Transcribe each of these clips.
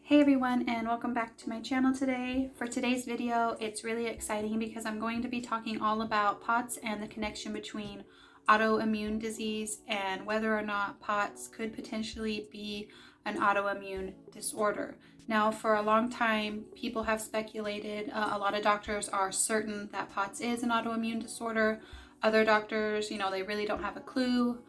Hey everyone, and welcome back to my channel today. For today's video, it's really exciting because I'm going to be talking all about POTS and the connection between autoimmune disease and whether or not POTS could potentially be an autoimmune disorder. Now, for a long time, people have speculated, a lot of doctors are certain that POTS is an autoimmune disorder. Other doctors, they really don't have a clue.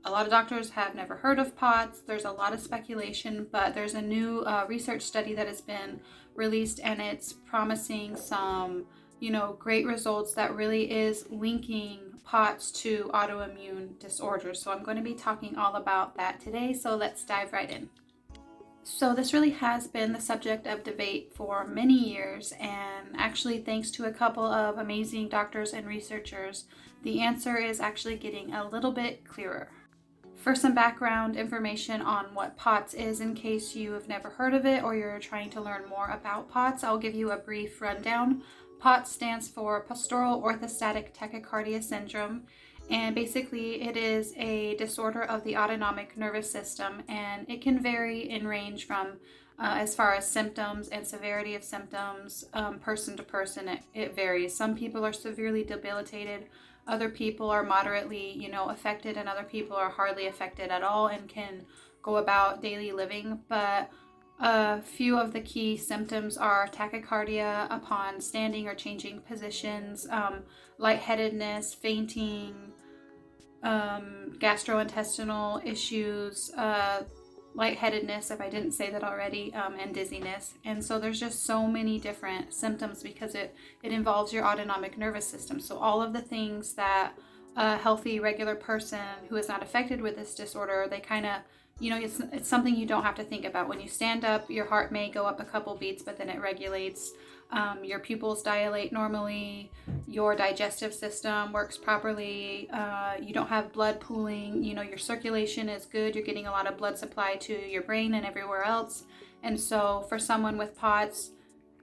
A lot of doctors have never heard of POTS. There's a lot of speculation, but there's a new research study that has been released, and it's promising some, great results that really is linking POTS to autoimmune disorders. So I'm going to be talking all about that today. So let's dive right in. So this really has been the subject of debate for many years, and actually thanks to a couple of amazing doctors and researchers, the answer is actually getting a little bit clearer. For some background information on what POTS is, in case you have never heard of it or you're trying to learn more about POTS, I'll give you a brief rundown. POTS stands for Postural Orthostatic Tachycardia Syndrome, and basically it is a disorder of the autonomic nervous system, and it can vary in range from as far as symptoms and severity of symptoms, person to person, it varies. Some people are severely debilitated. Other people are moderately, affected, and other people are hardly affected at all and can go about daily living. But a few of the key symptoms are tachycardia upon standing or changing positions, lightheadedness, fainting, gastrointestinal issues, lightheadedness, if I didn't say that already, and dizziness. And so there's just so many different symptoms because it involves your autonomic nervous system. So all of the things that a healthy, regular person who is not affected with this disorder, they kind of, it's something you don't have to think about. When you stand up, your heart may go up a couple beats, but then it regulates. Your pupils dilate normally, your digestive system works properly, you don't have blood pooling, your circulation is good, you're getting a lot of blood supply to your brain and everywhere else. And so for someone with POTS,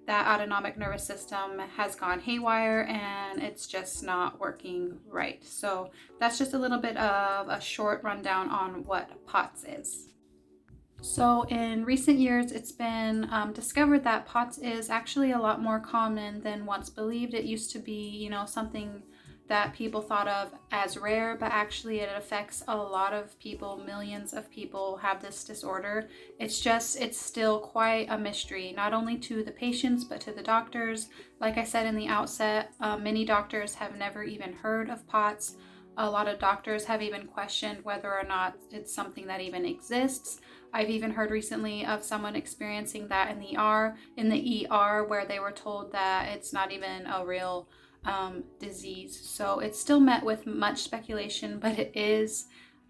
that autonomic nervous system has gone haywire and it's just not working right. So that's just a little bit of a short rundown on what POTS is. So in recent years, it's been discovered that POTS is actually a lot more common than once believed. It used to be, something that people thought of as rare, but actually it affects a lot of people. Millions of people have this disorder. It's still quite a mystery, not only to the patients, but to the doctors. Like I said in the outset, many doctors have never even heard of POTS. A lot of doctors have even questioned whether or not it's something that even exists. I've even heard recently of someone experiencing that in the ER, where they were told that it's not even a real disease. So it's still met with much speculation, but it is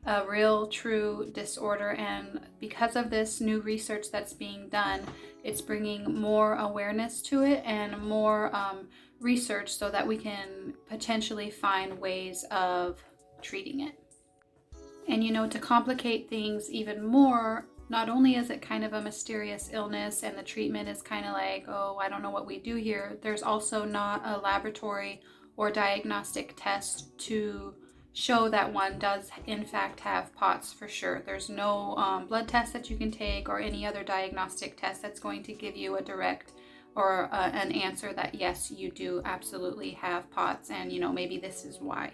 a real, true disorder. And because of this new research that's being done, it's bringing more awareness to it and more research so that we can potentially find ways of treating it. And to complicate things even more, not only is it kind of a mysterious illness and the treatment is kind of like, oh, I don't know what we do here, there's also not a laboratory or diagnostic test to show that one does in fact have POTS for sure. There's no blood test that you can take or any other diagnostic test that's going to give you a direct or an answer that yes, you do absolutely have POTS, and maybe this is why.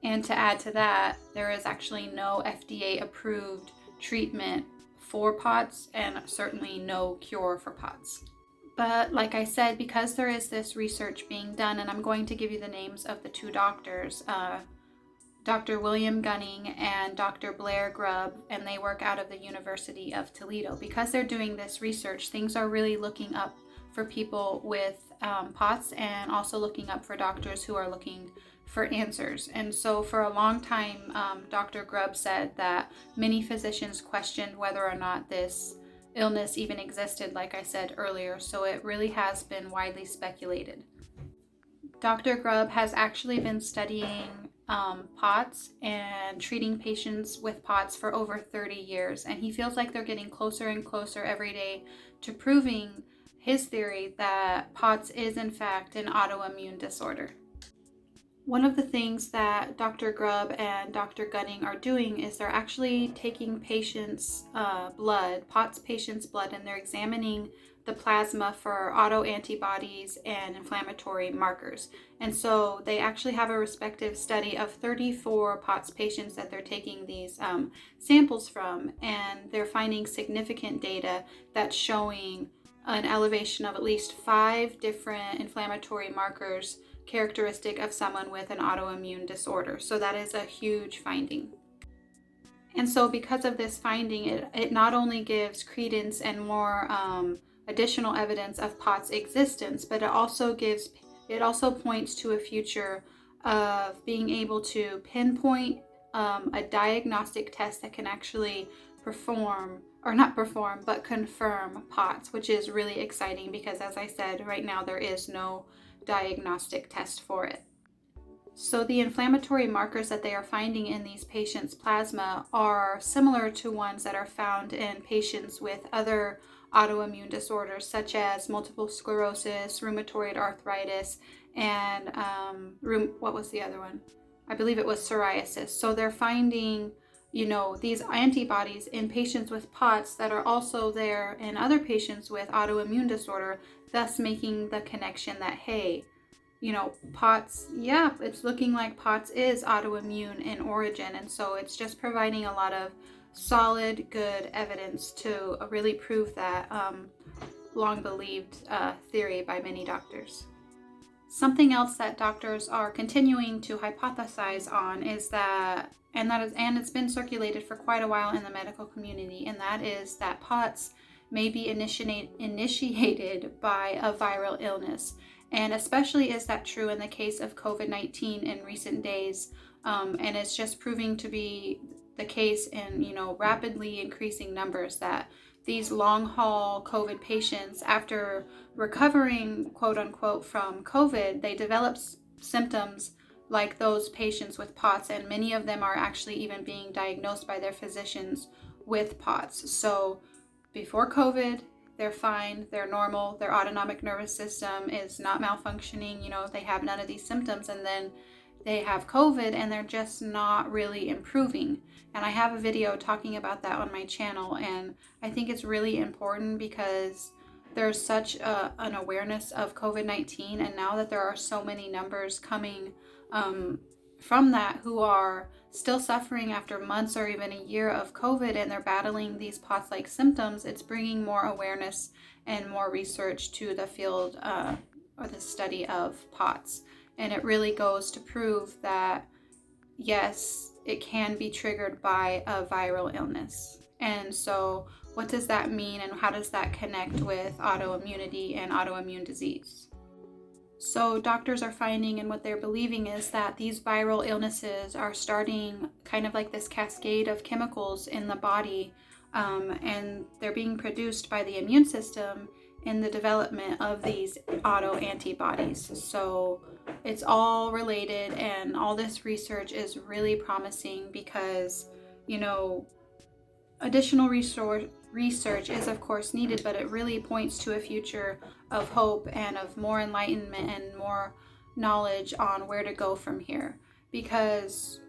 And to add to that, there is actually no FDA approved treatment for POTS and certainly no cure for POTS. But like I said, because there is this research being done, and I'm going to give you the names of the two doctors, Dr. William Gunning and Dr. Blair Grubb, and they work out of the University of Toledo. Because they're doing this research, things are really looking up for people with POTS, and also looking up for doctors who are looking for answers. And so for a long time, Dr. Grubb said that many physicians questioned whether or not this illness even existed, like I said earlier, so it really has been widely speculated. Dr. Grubb has actually been studying POTS and treating patients with POTS for over 30 years, and he feels like they're getting closer and closer every day to proving his theory that POTS is in fact an autoimmune disorder. One of the things that Dr. Grubb and Dr. Gunning are doing is they're actually taking patients' blood, POTS patients' blood, and they're examining the plasma for autoantibodies and inflammatory markers. And so they actually have a respective study of 34 POTS patients that they're taking these samples from, and they're finding significant data that's showing an elevation of at least 5 different inflammatory markers characteristic of someone with an autoimmune disorder. So that is a huge finding. And so because of this finding, it not only gives credence and more additional evidence of POTS existence, but it also points to a future of being able to pinpoint a diagnostic test that can actually confirm POTS, which is really exciting because, as I said, right now there is no diagnostic test for it. So the inflammatory markers that they are finding in these patients' plasma are similar to ones that are found in patients with other autoimmune disorders such as multiple sclerosis, rheumatoid arthritis, and what was the other one? I believe it was psoriasis. So they're finding, these antibodies in patients with POTS that are also there in other patients with autoimmune disorder, thus making the connection that, hey, POTS, it's looking like POTS is autoimmune in origin. And so it's just providing a lot of solid, good evidence to really prove that long believed theory by many doctors. Something else that doctors are continuing to hypothesize on is that, and it's been circulated for quite a while in the medical community, and that is that POTS may be initiated by a viral illness. And especially is that true in the case of COVID-19 in recent days. And it's just proving to be the case in, rapidly increasing numbers that these long haul COVID patients, after recovering, quote unquote, from COVID, they develop symptoms like those patients with POTS. And many of them are actually even being diagnosed by their physicians with POTS. So before COVID, they're fine, they're normal, their autonomic nervous system is not malfunctioning, they have none of these symptoms, and then they have COVID and they're just not really improving. And I have a video talking about that on my channel, and I think it's really important because there's such an awareness of COVID-19, and now that there are so many numbers coming from that who are still suffering after months or even a year of COVID, and they're battling these POTS-like symptoms, it's bringing more awareness and more research to the field or the study of POTS. And it really goes to prove that, yes, it can be triggered by a viral illness. And so what does that mean, and how does that connect with autoimmunity and autoimmune disease? So doctors are finding, and what they're believing is that these viral illnesses are starting kind of like this cascade of chemicals in the body, and they're being produced by the immune system in the development of these autoantibodies. So it's all related, and all this research is really promising because, additional research is of course needed, but it really points to a future of hope and of more enlightenment and more knowledge on where to go from here. Because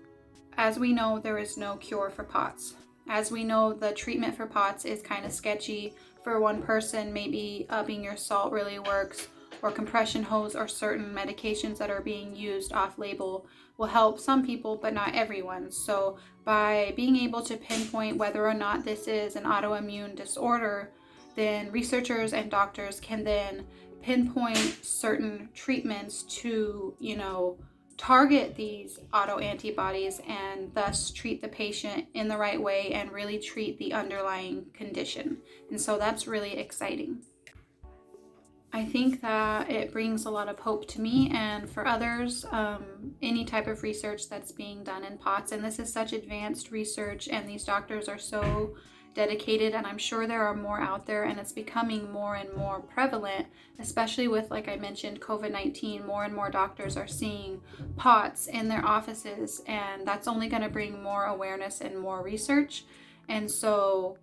as we know, there is no cure for POTS. As we know, the treatment for POTS is kind of sketchy. For one person, maybe upping your salt really works, or compression hose or certain medications that are being used off-label will help some people, but not everyone. So by being able to pinpoint whether or not this is an autoimmune disorder, then researchers and doctors can then pinpoint certain treatments to, target these autoantibodies and thus treat the patient in the right way and really treat the underlying condition. And so that's really exciting. I think that it brings a lot of hope to me and for others, any type of research that's being done in POTS. And this is such advanced research, and these doctors are so dedicated, and I'm sure there are more out there, and it's becoming more and more prevalent, especially with, like I mentioned, COVID-19. More and more doctors are seeing POTS in their offices, and that's only going to bring more awareness and more research. And so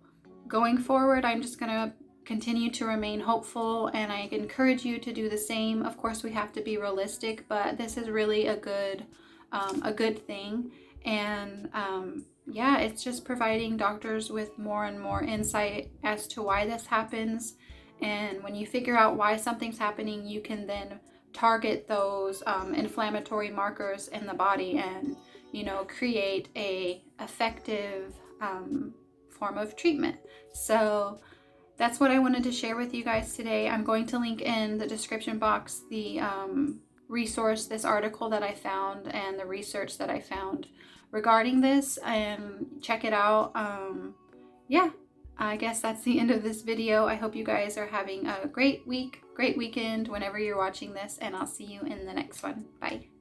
going forward, I'm just going to continue to remain hopeful, and I encourage you to do the same. Of course, we have to be realistic, but this is really a good thing. And yeah, it's just providing doctors with more and more insight as to why this happens. And when you figure out why something's happening, you can then target those inflammatory markers in the body and, you know, create a effective form of treatment. So that's what I wanted to share with you guys today. I'm going to link in the description box the resource, this article that I found, and the research that I found regarding this, and check it out. Yeah, I guess that's the end of this video. I hope you guys are having a great week, great weekend whenever you're watching this, and I'll see you in the next one. Bye.